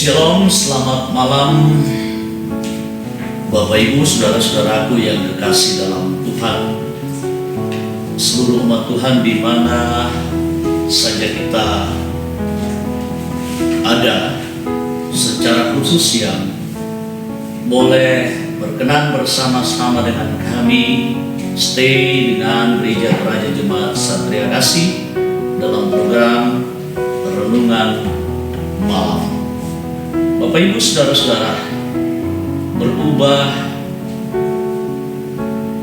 Shalom, selamat malam Bapak Ibu, saudara-saudaraku yang kekasih dalam Tuhan, seluruh umat Tuhan di mana saja kita ada, secara khusus yang boleh berkenan bersama-sama dengan kami stay dengan Gereja Peraja Jemaat Satria Kasih dalam program Renungan Malam. Bapak Ibu, saudara-saudara, berubah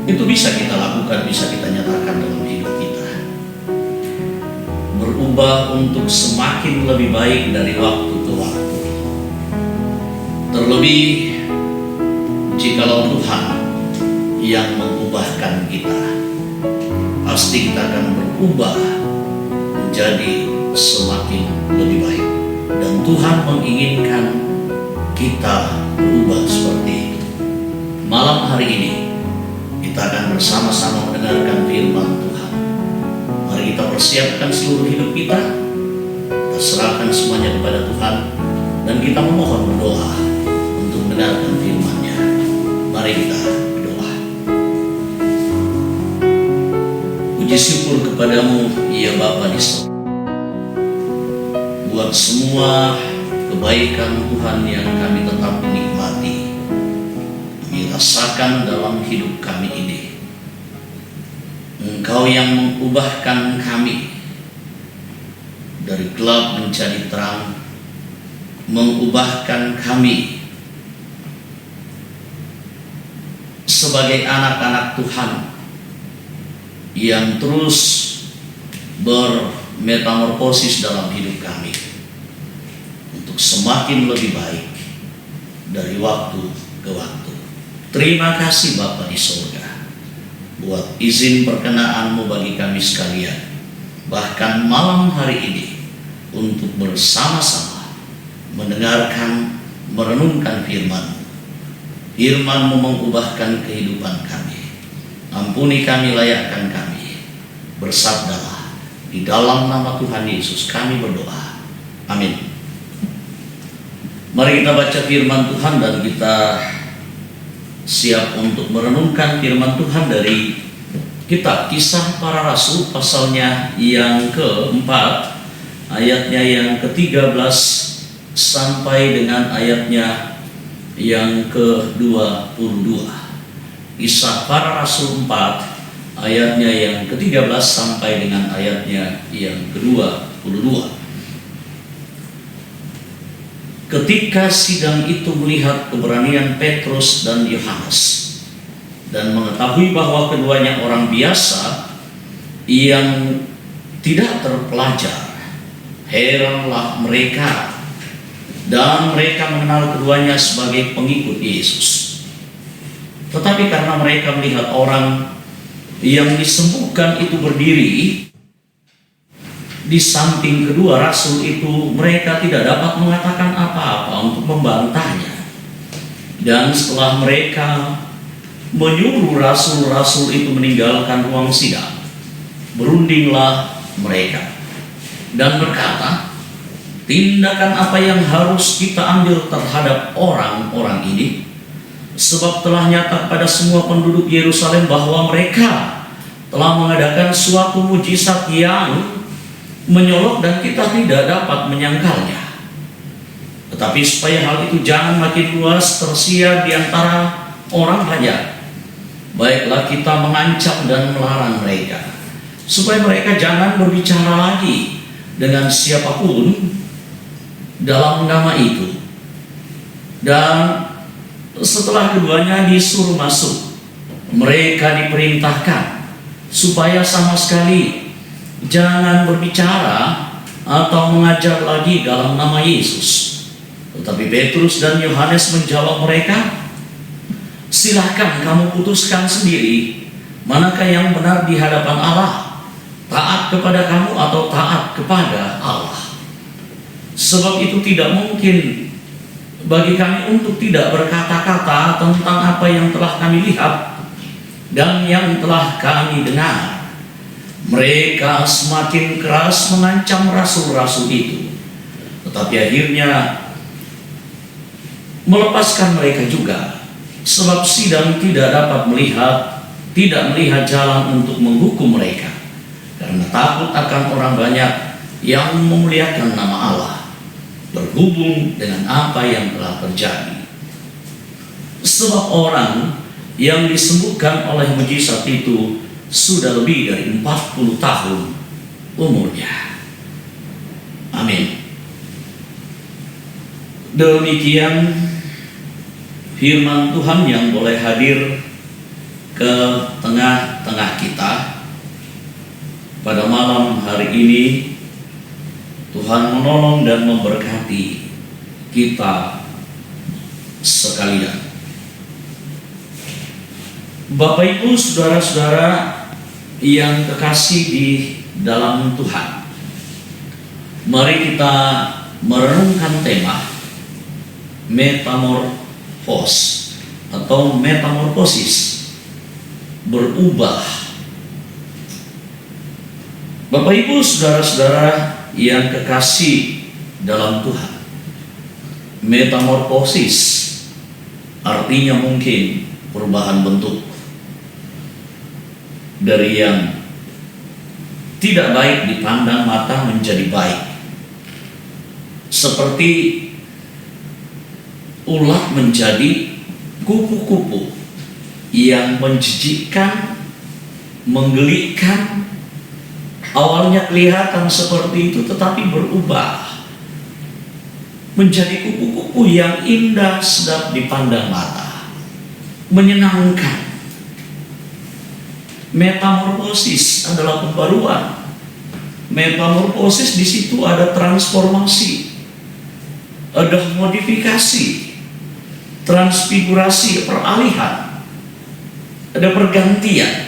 itu bisa kita lakukan, bisa kita nyatakan dalam hidup kita. Berubah untuk semakin lebih baik dari waktu ke waktu. Terlebih jikalau Tuhan yang mengubahkan kita, pasti kita akan berubah menjadi semakin lebih baik. Dan Tuhan menginginkan kita berubah seperti itu. Malam hari ini kita akan bersama-sama mendengarkan firman Tuhan. Mari kita persiapkan seluruh hidup kita, kita serahkan semuanya kepada Tuhan, dan kita memohon berdoa untuk mendengarkan firman-Nya. Mari kita berdoa. Puji syukur kepadamu ya Bapa di surga, buat semua kebaikan Tuhan yang kami tetap menikmati, dirasakan dalam hidup kami ini. Engkau yang mengubahkan kami dari gelap menjadi terang, mengubahkan kami sebagai anak-anak Tuhan yang terus bermetamorfosis dalam hidup kami untuk semakin lebih baik dari waktu ke waktu. Terima kasih Bapa di surga buat izin perkenan-Mu bagi kami sekalian, bahkan malam hari ini untuk bersama-sama mendengarkan, merenungkan firman-Mu. Firman-Mu mengubahkan kehidupan kami. Ampuni kami, layakkan kami. Bersabdalah, di dalam nama Tuhan Yesus kami berdoa. Amin. Mari kita baca firman Tuhan dan kita siap untuk merenungkan firman Tuhan dari kitab Kisah Para Rasul pasalnya yang keempat, ayatnya yang ke-13 sampai dengan ayatnya yang ke-22. Kisah Para Rasul 4 ayatnya yang ke-13 sampai dengan ayatnya yang ke-22. Ketika sidang itu melihat keberanian Petrus dan Yohanes dan mengetahui bahwa keduanya orang biasa yang tidak terpelajar, heranlah mereka, dan mereka mengenal keduanya sebagai pengikut Yesus. Tetapi karena mereka melihat orang yang disembuhkan itu berdiri di samping kedua rasul itu, mereka tidak dapat mengatakan apa-apa untuk membantahnya. Dan setelah mereka menyuruh rasul-rasul itu meninggalkan ruang sidang, berundinglah mereka dan berkata, tindakan apa yang harus kita ambil terhadap orang-orang ini? Sebab telah nyata pada semua penduduk Yerusalem bahwa mereka telah mengadakan suatu mujizat yang menyolok dan kita tidak dapat menyangkalnya. Tetapi supaya hal itu jangan makin luas tersiar di antara orang banyak, baiklah kita mengancam dan melarang mereka, supaya mereka jangan berbicara lagi dengan siapapun dalam nama itu. Dan setelah keduanya disuruh masuk, mereka diperintahkan supaya sama sekali jangan berbicara atau mengajar lagi dalam nama Yesus. Tetapi Petrus dan Yohanes menjawab mereka, silahkan kamu putuskan sendiri manakah yang benar di hadapan Allah, taat kepada kamu atau taat kepada Allah. Sebab itu tidak mungkin bagi kami untuk tidak berkata-kata tentang apa yang telah kami lihat dan yang telah kami dengar. Mereka semakin keras mengancam rasul-rasul itu. Tetapi akhirnya melepaskan mereka juga, sebab sidang tidak melihat jalan untuk menghukum mereka, karena takut akan orang banyak yang memuliakan nama Allah, berhubung dengan apa yang telah terjadi. Sebab orang yang disembuhkan oleh mujizat itu sudah lebih dari 40 tahun umurnya. Amin. Demikian firman Tuhan yang boleh hadir ke tengah-tengah kita pada malam hari ini. Tuhan menolong dan memberkati kita sekalian. Bapak Ibu, saudara-saudara yang kekasih di dalam Tuhan, mari kita merenungkan tema metamorfos atau metamorfosis, berubah. Bapak Ibu, saudara-saudara yang kekasih dalam Tuhan, metamorfosis artinya mungkin perubahan bentuk dari yang tidak baik dipandang mata menjadi baik, seperti ulat menjadi kupu-kupu yang menjijikkan, menggelikan. Awalnya kelihatan seperti itu, tetapi berubah menjadi kupu-kupu yang indah, sedap dipandang mata, menyenangkan. Metamorfosis adalah pembaruan. Metamorfosis di situ ada transformasi, ada modifikasi, transfigurasi, peralihan, ada pergantian.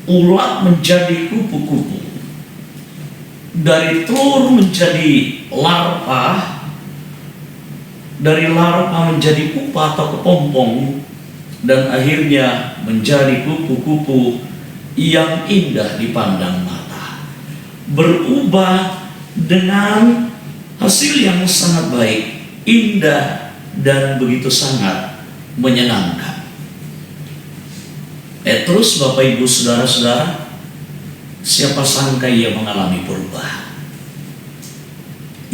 Ulat menjadi kupu-kupu, dari telur menjadi larva, dari larva menjadi pupa atau kepompong, dan akhirnya menjadi kupu-kupu yang indah dipandang mata, berubah dengan hasil yang sangat baik, indah, dan begitu sangat menyenangkan. Terus Bapak Ibu saudara-saudara, siapa sangka ia mengalami perubahan.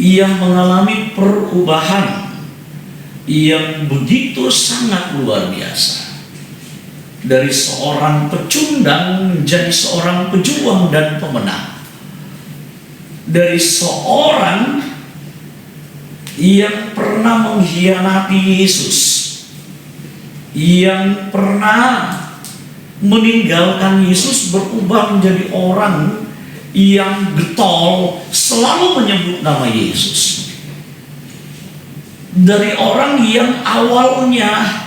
Ia mengalami perubahan yang begitu sangat luar biasa. Dari seorang pecundang menjadi seorang pejuang dan pemenang. Dari seorang yang pernah mengkhianati Yesus, yang pernah meninggalkan Yesus, berubah menjadi orang yang getol, selalu menyebut nama Yesus. Dari orang yang awalnya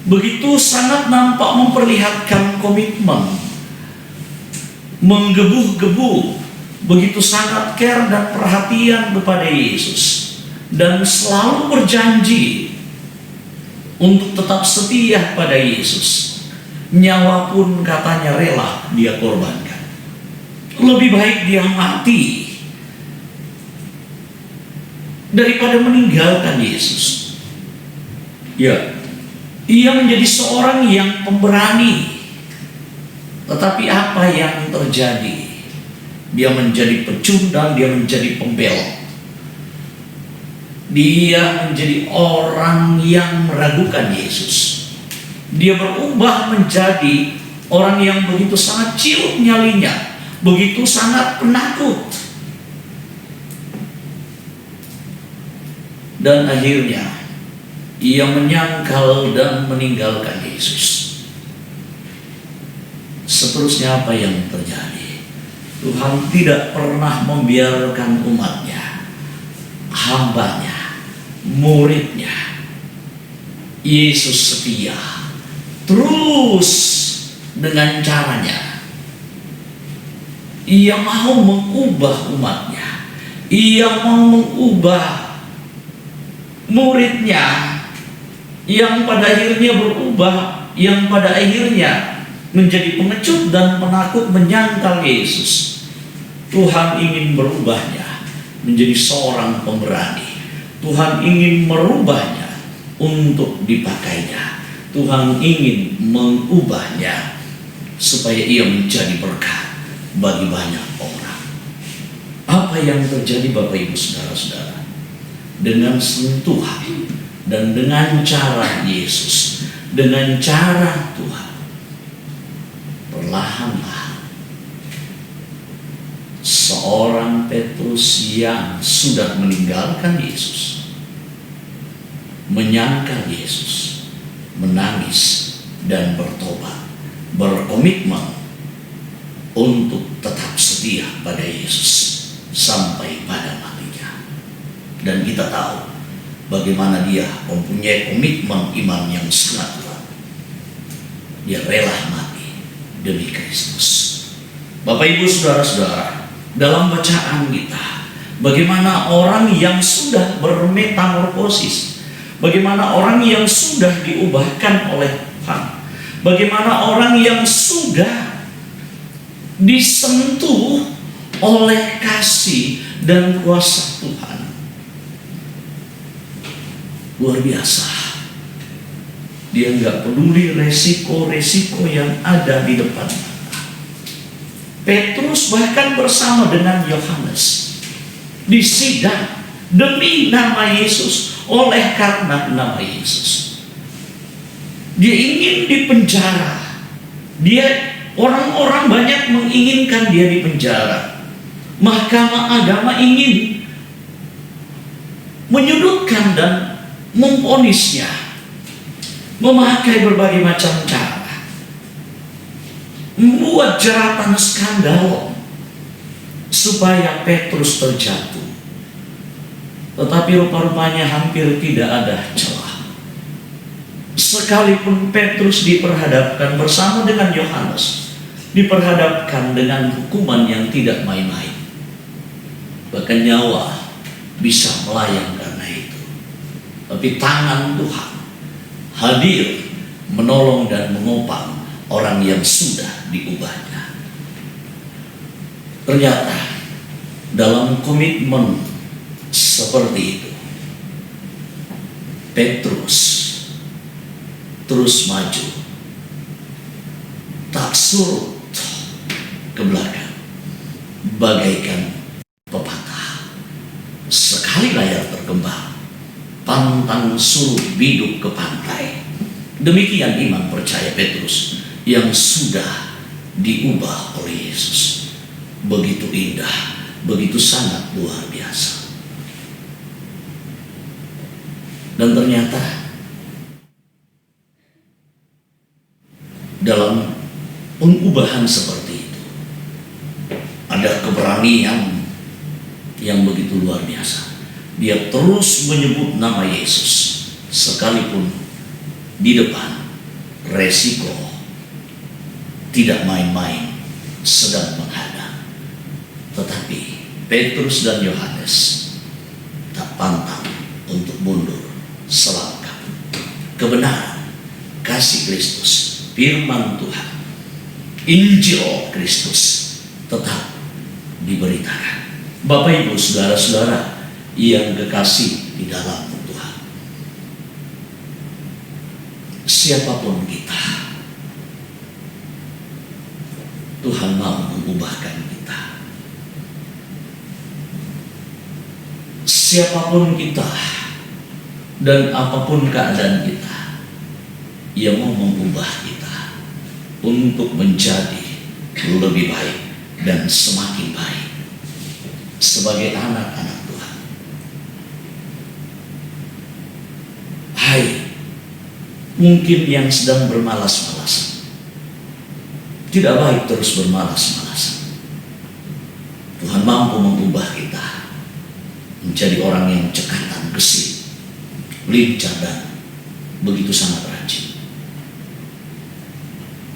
begitu sangat nampak memperlihatkan komitmen, menggebu-gebu, begitu sangat care dan perhatian kepada Yesus, dan selalu berjanji untuk tetap setia pada Yesus. Nyawa pun katanya rela dia korbankan. Lebih baik dia mati daripada meninggalkan Yesus. Ya, ia menjadi seorang yang pemberani. Tetapi apa yang terjadi? Dia menjadi pecundang, dia menjadi pembelot. Dia menjadi orang yang meragukan Yesus. Dia berubah menjadi orang yang begitu sangat ciut nyalinya, begitu sangat penakut. Dan akhirnya ia menyangkal dan meninggalkan Yesus. Seterusnya apa yang terjadi? Tuhan tidak pernah membiarkan umatnya, hambanya, muridnya. Yesus setia terus dengan caranya. Ia mau mengubah umatnya, ia mau mengubah muridnya, yang pada akhirnya berubah, yang pada akhirnya menjadi pengecut dan penakut menyangkal Yesus. Tuhan ingin berubahnya menjadi seorang pemberani, Tuhan ingin merubahnya untuk dipakainya. Tuhan ingin mengubahnya supaya ia menjadi berkat bagi banyak orang. Apa yang terjadi Bapak Ibu Saudara-saudara? Dengan sentuhan dan dengan cara Yesus, dengan cara Tuhan, perlahan-lahan seorang Petrus yang sudah meninggalkan Yesus, menyangkal Yesus, menangis dan bertobat, berkomitmen untuk tetap setia pada Yesus sampai pada matinya. Dan kita tahu bagaimana dia mempunyai komitmen iman yang sangat kuat. Dia rela mati demi Kristus. Bapak Ibu Saudara-saudara, dalam bacaan kita, bagaimana orang yang sudah bermetamorfosis, bagaimana orang yang sudah diubahkan oleh Tuhan, bagaimana orang yang sudah disentuh oleh kasih dan kuasa Tuhan. Luar biasa. Dia nggak peduli resiko-resiko yang ada di depan mata. Petrus bahkan bersama dengan Yohanes disidang demi nama Yesus, oleh karena nama Yesus. Dia ingin dipenjara. Orang-orang banyak menginginkan dia dipenjara. Mahkamah agama ingin menyudutkan dan memvonisnya, memakai berbagai macam cara, membuat jeratan skandal supaya Petrus terjatuh. Tetapi rupa-rupanya hampir tidak ada celah. Sekalipun Petrus diperhadapkan bersama dengan Yohanes, diperhadapkan dengan hukuman yang tidak main-main, bahkan nyawa bisa melayang karena itu. Tapi tangan Tuhan hadir menolong dan mengopang orang yang sudah diubahnya. Ternyata dalam komitmen seperti itu, Petrus terus maju, tak surut ke belakang, bagaikan pepatah. Sekali layar terkembang, pantang suruh biduk ke pantai. Demikian iman percaya Petrus yang sudah diubah oleh Yesus. Begitu indah, begitu sangat luar biasa. Dan ternyata dalam pengubahan seperti itu ada keberanian yang begitu luar biasa. Dia terus menyebut nama Yesus sekalipun di depan resiko tidak main-main sedang menghadang. Tetapi Petrus dan Yohanes tak pantang untuk mundur selangkah. Kebenaran, kasih Kristus, firman Tuhan, Injil Kristus tetap diberitakan. Bapak Ibu Saudara-saudara yang kekasih di dalam Tuhan, siapapun kita, Tuhan mau mengubahkan kita. Siapapun kita dan apapun keadaan kita, Ia mau mengubah kita untuk menjadi lebih baik dan semakin baik sebagai anak-anak Tuhan. Hai, mungkin yang sedang bermalas-malasan, tidak baik terus bermalas-malasan. Tuhan mampu mengubah kita menjadi orang yang cekatan, gesit, lincah dan begitu sangat rajin.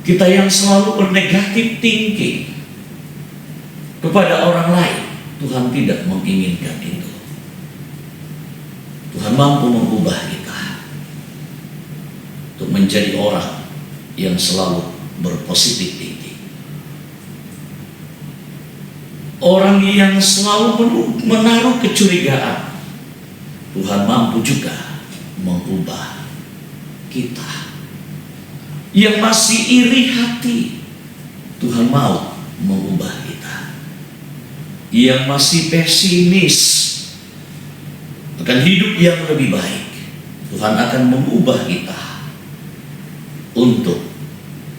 Kita yang selalu bernegatif thinking kepada orang lain, Tuhan tidak menginginkan itu. Tuhan mampu mengubah kita untuk menjadi orang yang selalu berpositif thinking, orang yang selalu menaruh kecurigaan Tuhan mampu juga mengubah kita. Yang masih iri hati, Tuhan mau mengubah kita. Yang masih pesimis akan hidup yang lebih baik, Tuhan akan mengubah kita untuk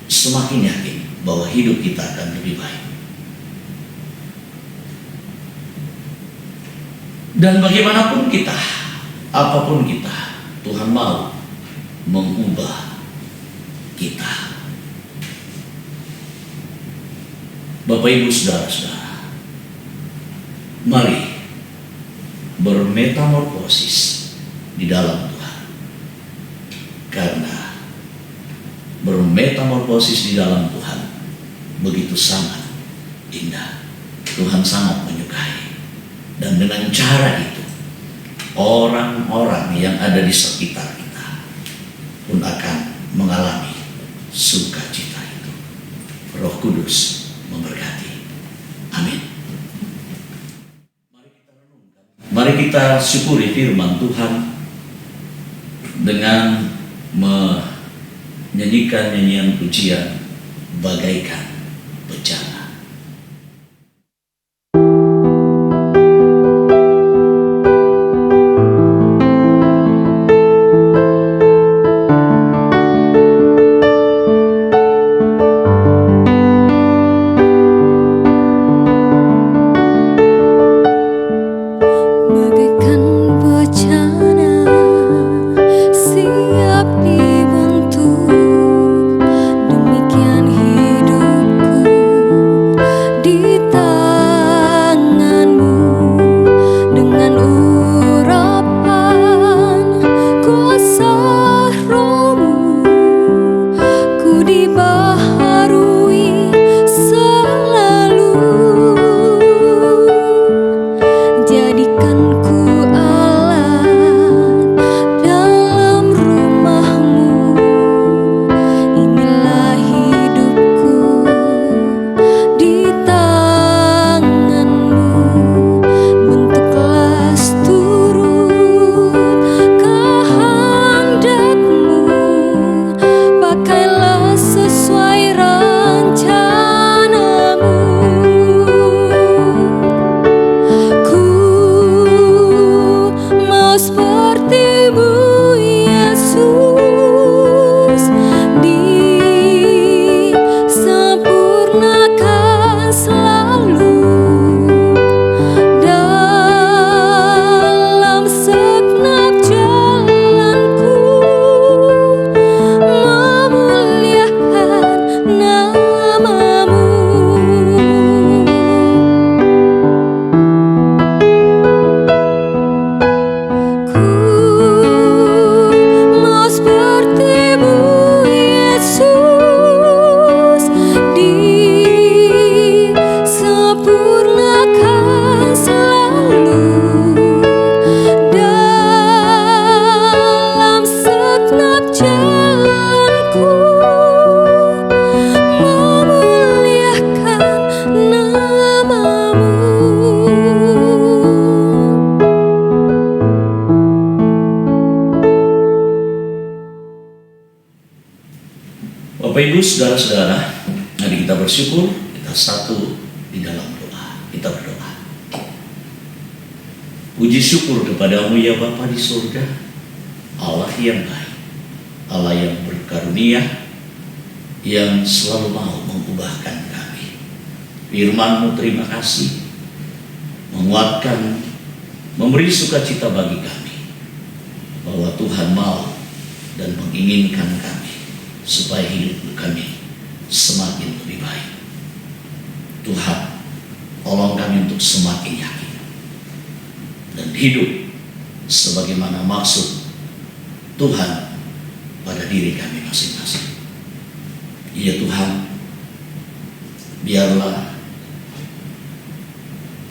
semakin yakin bahwa hidup kita akan lebih baik. Dan bagaimanapun kita, apapun kita, Tuhan mau mengubah kita. Bapak Ibu Saudara-saudara, mari bermetamorfosis di dalam Tuhan. Karena bermetamorfosis di dalam Tuhan begitu sangat indah. Tuhan sangat menyukai. Dan dengan cara itu, orang-orang yang ada di sekitar kita pun akan mengalami sukacita itu. Roh Kudus memberkati. Amin. Mari kita syukuri firman Tuhan dengan menyanyikan nyanyian pujian bagaikan bencana. Bapak Ibu Saudara-saudara, mari kita bersyukur, kita satu di dalam doa. Kita berdoa. Puji syukur kepadamu ya Bapa di surga, Allah yang baik, Allah yang berkarunia, yang selalu mau mengubahkan kami. Firman-Mu terima kasih, menguatkan, memberi sukacita bagi kami, bahwa Tuhan mau dan menginginkan kami supaya hidup kami semakin lebih baik. Tuhan, tolong kami untuk semakin yakin dan hidup sebagaimana maksud Tuhan pada diri kami masing-masing. Ya Tuhan, biarlah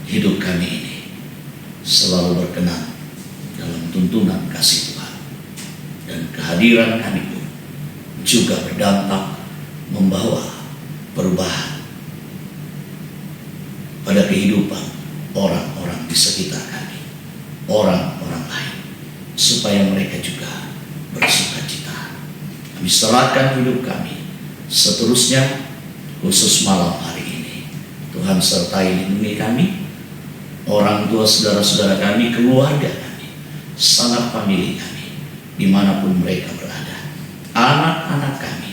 hidup kami ini selalu berkenan dalam tuntunan kasih Tuhan, dan kehadiran kami pun juga berdampak membawa perubahan pada kehidupan orang-orang di sekitar kami, orang-orang lain. supaya mereka juga bersuka cita. Kami serahkan hidup kami seterusnya, khusus malam hari ini. Tuhan sertai lindungi kami, orang tua saudara-saudara kami, keluarga kami, sanak famili kami, dimanapun mereka berada, anak-anak kami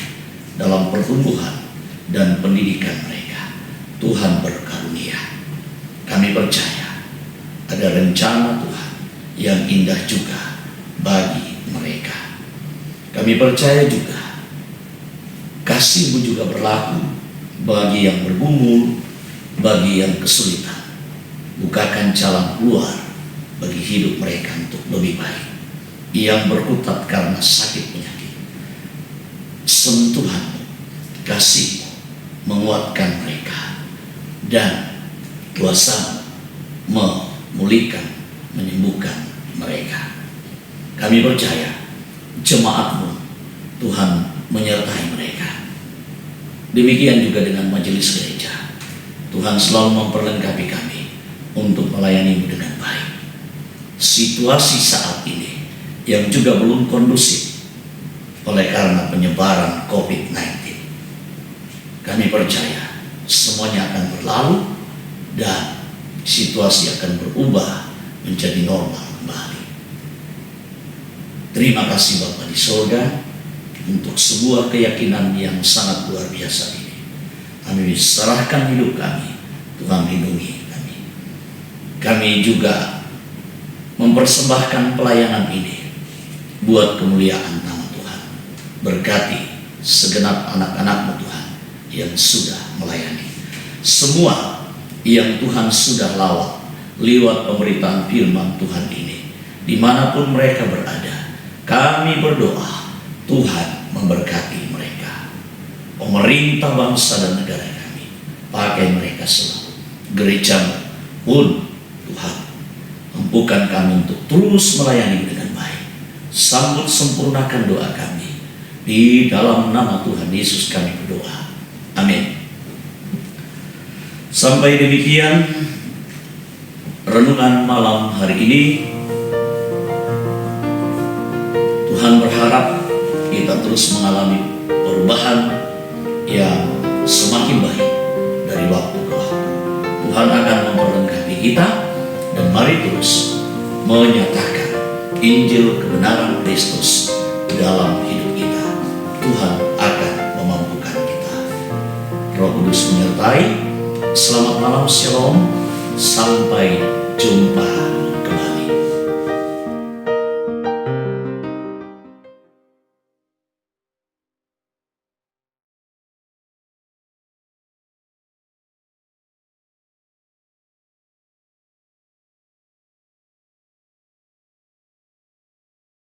dalam pertumbuhan dan pendidikan mereka. Tuhan berkarunia. Kami percaya ada rencana Tuhan yang indah juga bagi mereka. Kami percaya juga kasih-Mu juga berlaku bagi yang bergumul, bagi yang kesulitan. Bukakan jalan keluar bagi hidup mereka untuk lebih baik. Yang berkutat karena sakit penyakit, sentuhan-Mu, kasih-Mu menguatkan mereka, dan kuasa-Mu memulihkan, menyembuhkan mereka. Kami percaya jemaat-Mu, Tuhan menyertai mereka. Demikian juga dengan majelis gereja. Tuhan selalu memperlengkapi kami untuk melayani-Mu dengan baik. Situasi saat ini yang juga belum kondusif oleh karena penyebaran COVID-19, kami percaya semuanya akan berlalu dan situasi akan berubah menjadi normal kembali. Terima kasih Bapa di surga untuk sebuah keyakinan yang sangat luar biasa ini. Kami serahkan hidup kami, Tuhan lindungi kami. Kami juga mempersembahkan pelayanan ini buat kemuliaan nama Tuhan. Berkati segenap anak-anak-Mu Tuhan yang sudah melayani, semua yang Tuhan sudah lawat lewat pemberitaan firman Tuhan ini, dimanapun mereka berada. Kami berdoa Tuhan memberkati mereka. Pemerintah bangsa dan negara kami, pakai mereka selalu. Gereja-Mu pun Tuhan, mampukan kami untuk terus melayani dengan baik. Sambut sempurnakan doa kami. Di dalam nama Tuhan Yesus kami berdoa. Amin. Sampai demikian renungan malam hari ini. Tuhan berharap kita terus mengalami perubahan yang semakin baik dari waktu ke waktu. Tuhan akan memperlengkapi kita, dan mari terus menyatakan Injil kebenaran Kristus dalam hidup kita. Tuhan akan memampukan kita. Roh Kudus menyertai. Selamat malam, shalom. Sampai jumpa.